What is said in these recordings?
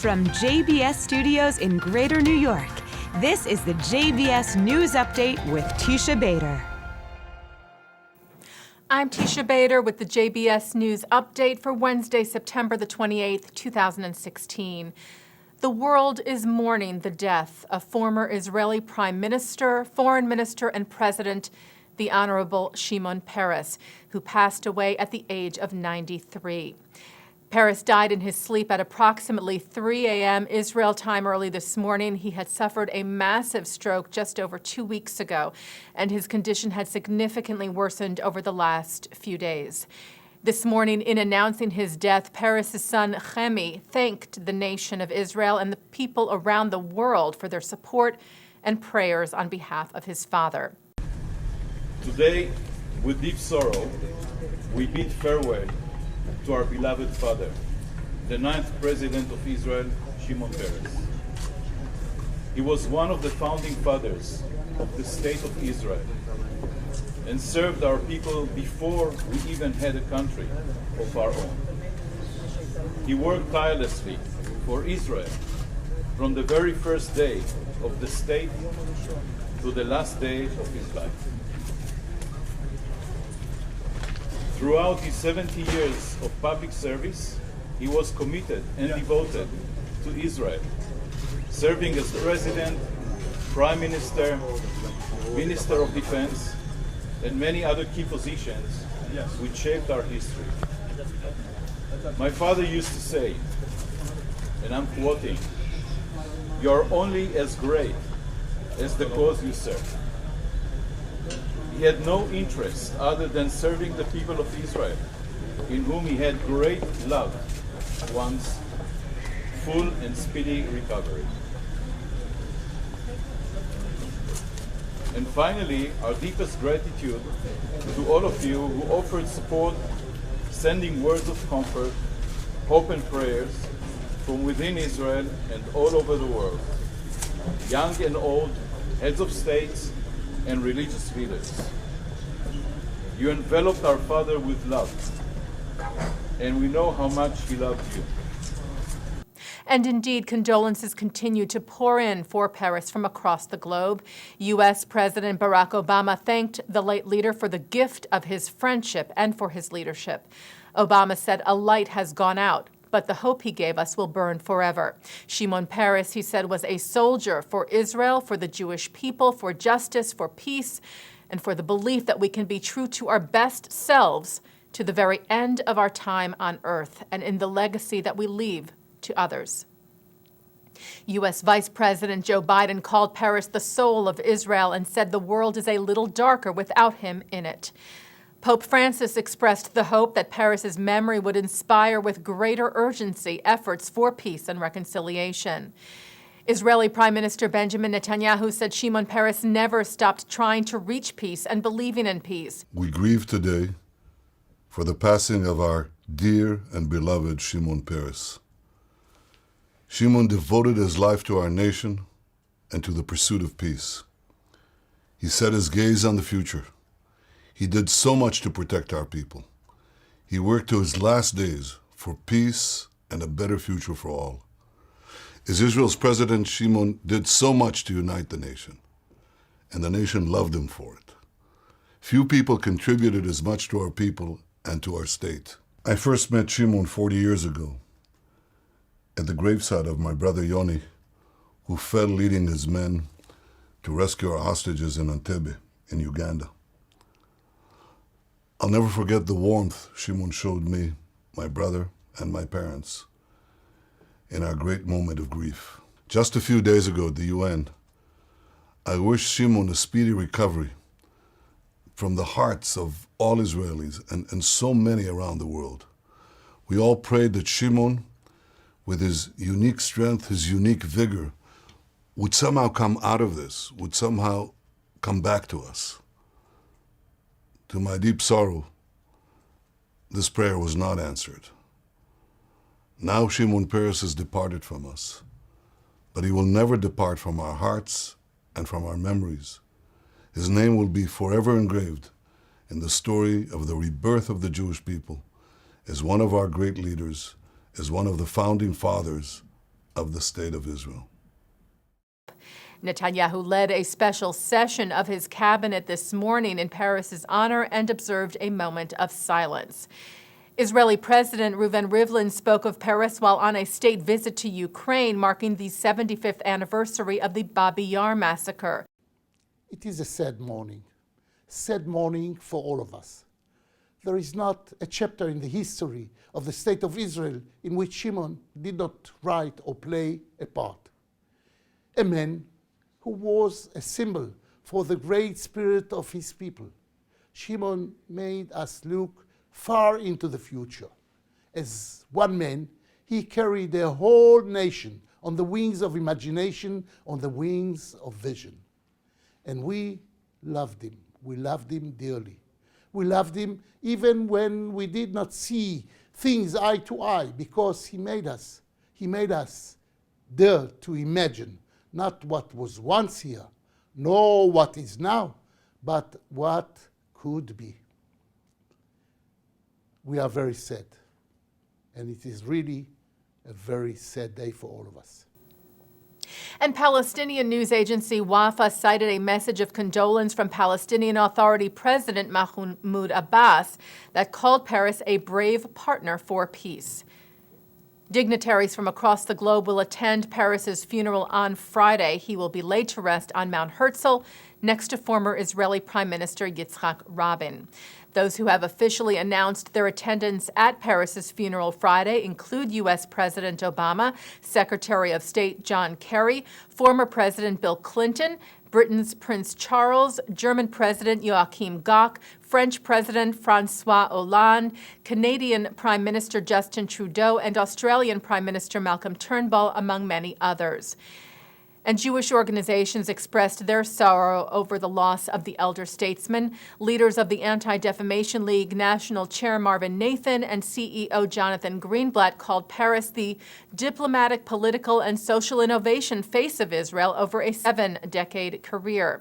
From JBS Studios in Greater New York, this is the JBS News Update with Teisha Bader. I'm Teisha Bader with the JBS News Update for Wednesday, September the 28th, 2016. The world is mourning the death of former Israeli Prime Minister, Foreign Minister, and President, the Honorable Shimon Peres, who passed away at the age of 93. Peres died in his sleep at approximately 3 a.m. Israel time early this morning. He had suffered a massive stroke just over 2 weeks ago, and his condition had significantly worsened over the last few days. This morning, in announcing his death, Peres' son, Chemi, thanked the nation of Israel and the people around the world for their support and prayers on behalf of his father. Today, with deep sorrow, we bid farewell to our beloved father, the 9th President of Israel, Shimon Peres. He was one of the founding fathers of the State of Israel and served our people before we even had a country of our own. He worked tirelessly for Israel from the very first day of the state to the last day of his life. Throughout his 70 years of public service, he was committed and devoted to Israel, serving as President, Prime Minister, Minister of Defense, and many other key positions which shaped our history. My father used to say, and I'm quoting, "You're only as great as the cause you serve." He had no interest other than serving the people of Israel, in whom he had great love, once full and speedy recovery. And finally, our deepest gratitude to all of you who offered support, sending words of comfort, hope and prayers from within Israel and all over the world, young and old, heads of states, and religious leaders. You enveloped our father with love, and we know how much he loved you. And indeed, condolences continue to pour in for Peres from across the globe. U.S. President Barack Obama thanked the late leader for the gift of his friendship and for his leadership. Obama said, "A light has gone out, but the hope he gave us will burn forever." Shimon Peres, he said, was a soldier for Israel, for the Jewish people, for justice, for peace, and for the belief that we can be true to our best selves to the very end of our time on earth and in the legacy that we leave to others. U.S. Vice President Joe Biden called Peres the soul of Israel and said the world is a little darker without him in it. Pope Francis expressed the hope that Peres' memory would inspire with greater urgency efforts for peace and reconciliation. Israeli Prime Minister Benjamin Netanyahu said Shimon Peres never stopped trying to reach peace and believing in peace. We grieve today for the passing of our dear and beloved Shimon Peres. Shimon devoted his life to our nation and to the pursuit of peace. He set his gaze on the future. He did so much to protect our people. He worked to his last days for peace and a better future for all. As Israel's President, Shimon did so much to unite the nation, and the nation loved him for it. Few people contributed as much to our people and to our state. I first met Shimon 40 years ago at the graveside of my brother Yoni, who fell leading his men to rescue our hostages in Entebbe in Uganda. I'll never forget the warmth Shimon showed me, my brother, and my parents in our great moment of grief. Just a few days ago at the UN, I wished Shimon a speedy recovery from the hearts of all Israelis and so many around the world. We all prayed that Shimon, with his unique strength, his unique vigor, would somehow come out of this, would somehow come back to us. To my deep sorrow, this prayer was not answered. Now Shimon Peres has departed from us, but he will never depart from our hearts and from our memories. His name will be forever engraved in the story of the rebirth of the Jewish people as one of our great leaders, as one of the founding fathers of the State of Israel. Netanyahu led a special session of his cabinet this morning in Paris's honor and observed a moment of silence. Israeli President Reuven Rivlin spoke of Peres while on a state visit to Ukraine, marking the 75th anniversary of the Babi Yar massacre. It is a sad morning for all of us. There is not a chapter in the history of the State of Israel in which Shimon did not write or play a part. A man who was a symbol for the great spirit of his people. Shimon made us look far into the future. As one man, he carried a whole nation on the wings of imagination, on the wings of vision. And we loved him. We loved him dearly. We loved him even when we did not see things eye to eye, because he made us dare to imagine not what was once here, nor what is now, but what could be. We are very sad, and it is really a very sad day for all of us. And Palestinian news agency Wafa cited a message of condolence from Palestinian Authority President Mahmoud Abbas that called Peres a brave partner for peace. Dignitaries from across the globe will attend Peres's funeral on Friday. He will be laid to rest on Mount Herzl next to former Israeli Prime Minister Yitzhak Rabin. Those who have officially announced their attendance at Peres's funeral Friday include U.S. President Obama, Secretary of State John Kerry, former President Bill Clinton, Britain's Prince Charles, German President Joachim Gauck, French President François Hollande, Canadian Prime Minister Justin Trudeau, and Australian Prime Minister Malcolm Turnbull, among many others. And Jewish organizations expressed their sorrow over the loss of the elder statesman. Leaders of the Anti-Defamation League National Chair Marvin Nathan and CEO Jonathan Greenblatt called Peres the diplomatic, political, and social innovation face of Israel over a 7-decade career.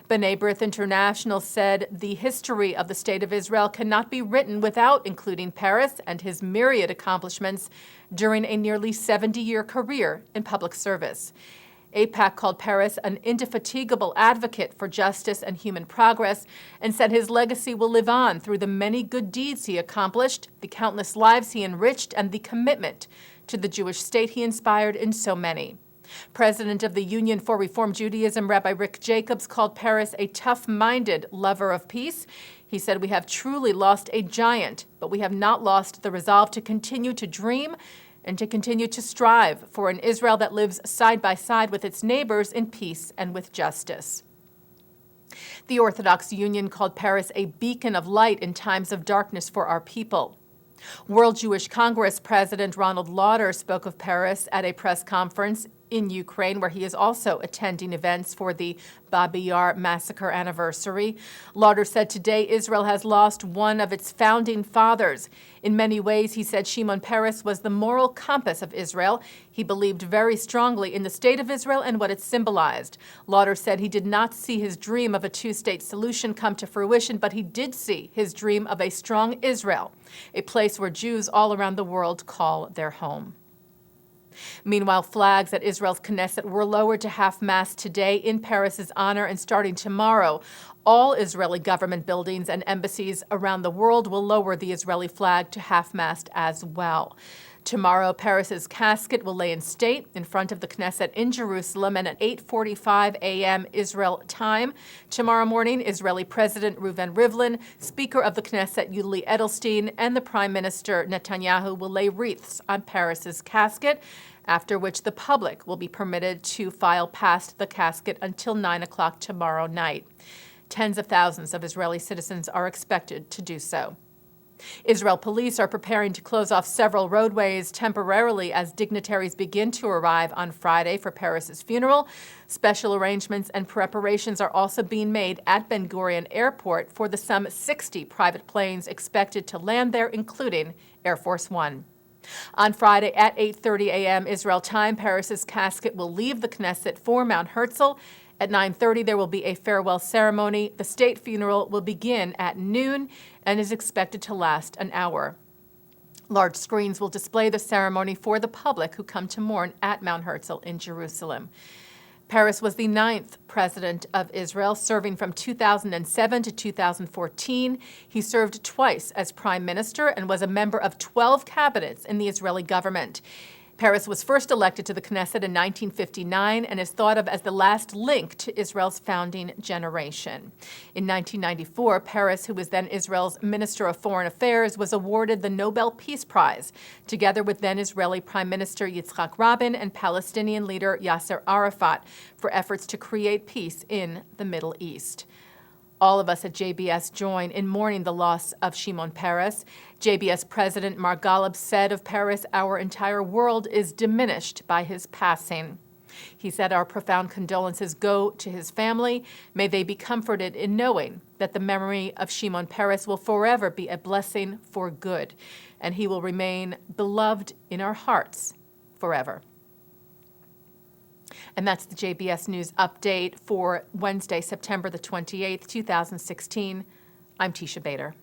B'nai B'rith International said the history of the State of Israel cannot be written without including Peres and his myriad accomplishments during a nearly 70-year career in public service. AIPAC called Peres an indefatigable advocate for justice and human progress and said his legacy will live on through the many good deeds he accomplished, the countless lives he enriched, and the commitment to the Jewish state he inspired in so many. President of the Union for Reform Judaism, Rabbi Rick Jacobs, called Peres a tough-minded lover of peace. He said, "We have truly lost a giant, but we have not lost the resolve to continue to dream and to continue to strive for an Israel that lives side by side with its neighbors in peace and with justice." The Orthodox Union called Peres a beacon of light in times of darkness for our people. World Jewish Congress President Ronald Lauder spoke of Peres at a press conference in Ukraine, where he is also attending events for the Babi Yar massacre anniversary. Lauder said today Israel has lost one of its founding fathers. In many ways, he said Shimon Peres was the moral compass of Israel. He believed very strongly in the state of Israel and what it symbolized. Lauder said he did not see his dream of a two-state solution come to fruition, but he did see his dream of a strong Israel, a place where Jews all around the world call their home. Meanwhile, flags at Israel's Knesset were lowered to half-mast today in Peres's honor, and starting tomorrow, all Israeli government buildings and embassies around the world will lower the Israeli flag to half-mast as well. Tomorrow, Peres's casket will lay in state in front of the Knesset in Jerusalem, and at 8:45 a.m. Israel time. Tomorrow morning, Israeli President Reuven Rivlin, Speaker of the Knesset Yuli Edelstein, and the Prime Minister Netanyahu will lay wreaths on Peres's casket, after which the public will be permitted to file past the casket until 9 o'clock tomorrow night. Tens of thousands of Israeli citizens are expected to do so. Israel police are preparing to close off several roadways temporarily as dignitaries begin to arrive on Friday for Peres's funeral. Special arrangements and preparations are also being made at Ben Gurion Airport for the some 60 private planes expected to land there, including Air Force One. On Friday at 8:30 a.m. Israel time, Peres's casket will leave the Knesset for Mount Herzl. At 9:30, there will be a farewell ceremony. The state funeral will begin at noon and is expected to last an hour. Large screens will display the ceremony for the public who come to mourn at Mount Herzl in Jerusalem. Peres was the 9th president of Israel, serving from 2007 to 2014. He served twice as prime minister and was a member of 12 cabinets in the Israeli government. Peres was first elected to the Knesset in 1959 and is thought of as the last link to Israel's founding generation. In 1994, Peres, who was then Israel's Minister of Foreign Affairs, was awarded the Nobel Peace Prize, together with then Israeli Prime Minister Yitzhak Rabin and Palestinian leader Yasser Arafat, for efforts to create peace in the Middle East. All of us at JBS join in mourning the loss of Shimon Peres. JBS President Mark Golub said of Peres, "Our entire world is diminished by his passing." He said, "Our profound condolences go to his family. May they be comforted in knowing that the memory of Shimon Peres will forever be a blessing for good, and he will remain beloved in our hearts forever." And that's the JBS News Update for Wednesday, September the 28th, 2016. I'm Teisha Bader.